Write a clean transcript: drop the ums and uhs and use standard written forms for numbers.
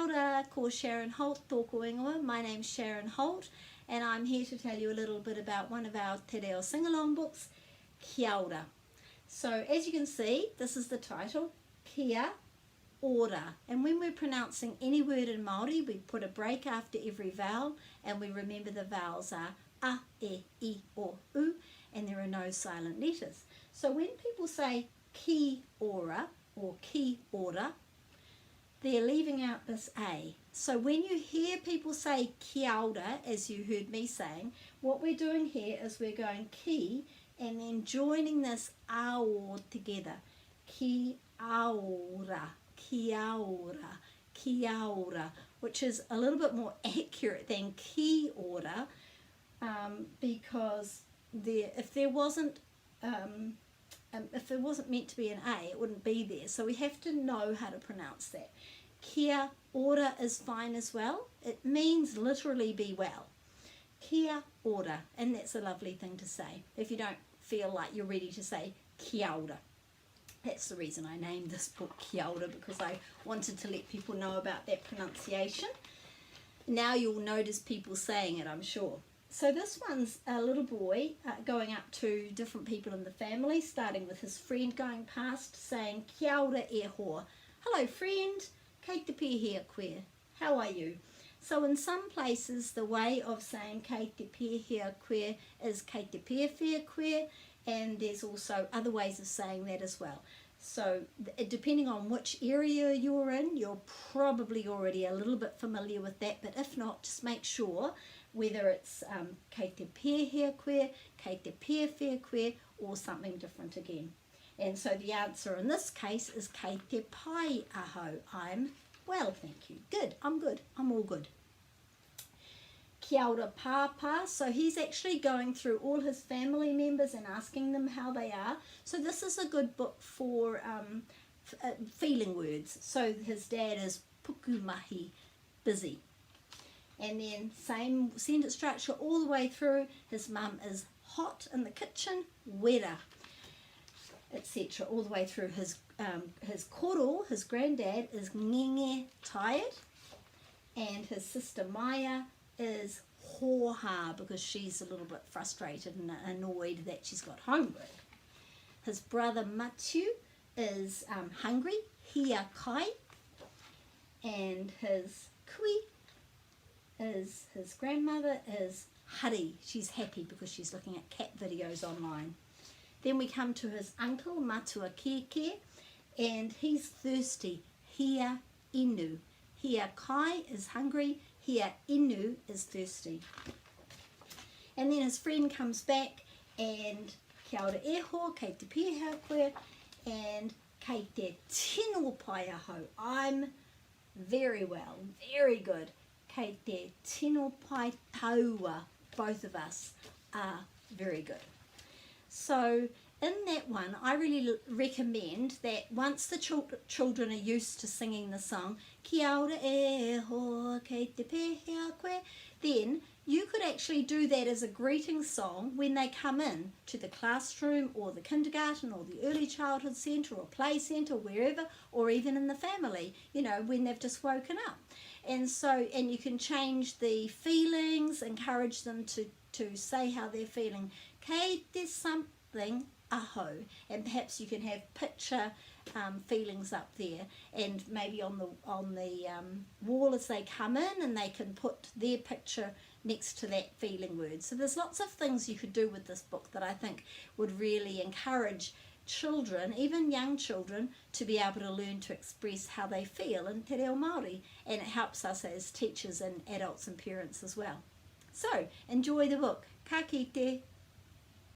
Ora, ko Sharon Holt, tōku ingoa. My name's Sharon Holt, and I'm here to tell you a little bit about one of our Te Reo Singalong books, Kia Ora. So as you can see, this is the title, Kia Ora. And when we're pronouncing any word in Māori, we put a break after every vowel, and we remember the vowels are a, e, I, o, u, and there are no silent letters. So when people say Kia Ora or Kia Ora, they're leaving out this A. So when you hear people say Kia Ora, as you heard me saying, what we're doing here is we're going ki and then joining this ao together. Kia Ora, Kia Ora, Kia Ora, which is a little bit more accurate than Kia Ora, because if it wasn't meant to be an A, it wouldn't be there. So we have to know how to pronounce that. Kia Ora is fine as well. It means literally be well. Kia Ora, and that's a lovely thing to say if you don't feel like you're ready to say Kia Ora. That's the reason I named this book Kia Ora, because I wanted to let people know about that pronunciation. Now you'll notice people saying it, I'm sure. So this one's a little boy going up to different people in the family, starting with his friend going past, saying Kia ora e hoa. Hello friend, kei te pēhea koe. How are you? So in some places the way of saying kei te pēhea koe is kei te pēwhia koe, and there's also other ways of saying that as well. So depending on which area you're in, you're probably already a little bit familiar with that, but if not, just make sure whether it's kei te pēhea koe, kei te pēwhia koe, or something different again. And so the answer in this case is kei te pai aho. I'm well, thank you. Good, I'm all good. Kia ora pāpā, so he's actually going through all his family members and asking them how they are. So this is a good book for feeling words. So his dad is pukumahi, busy. And then same sentence structure all the way through. His mum is hot in the kitchen, wera, etc. All the way through. His koro, his granddad, is ngenge, tired, and his sister Maya is hoha, because she's a little bit frustrated and annoyed that she's got homework. His brother Matu is hungry, hia kai, and his kui is his grandmother is hari. She's happy because she's looking at cat videos online. Then we come to his uncle Matua Keke, and he's thirsty, hia inu. Hia kai is hungry, hia inu is thirsty. And then his friend comes back, and kia ora e hoa, kei te pēhea koe, and kei te tino pai aho. I'm very well, very good. Kei te tino pai taua, both of us are very good. So in that one, I really recommend that once the children are used to singing the song, Kia ora e hoa, kei te pēhea koe, then you could actually do that as a greeting song when they come in to the classroom or the kindergarten or the early childhood centre or play centre, wherever, or even in the family, you know, when they've just woken up. And so, and you can change the feelings, encourage them to say how they're feeling. Kei te something aho, and perhaps you can have picture feelings up there, and maybe on the wall as they come in, and they can put their picture next to that feeling word. So there's lots of things you could do with this book that I think would really encourage children, even young children, to be able to learn to express how they feel in Te Reo Māori, and it helps us as teachers and adults and parents as well. So enjoy the book. Ka kite.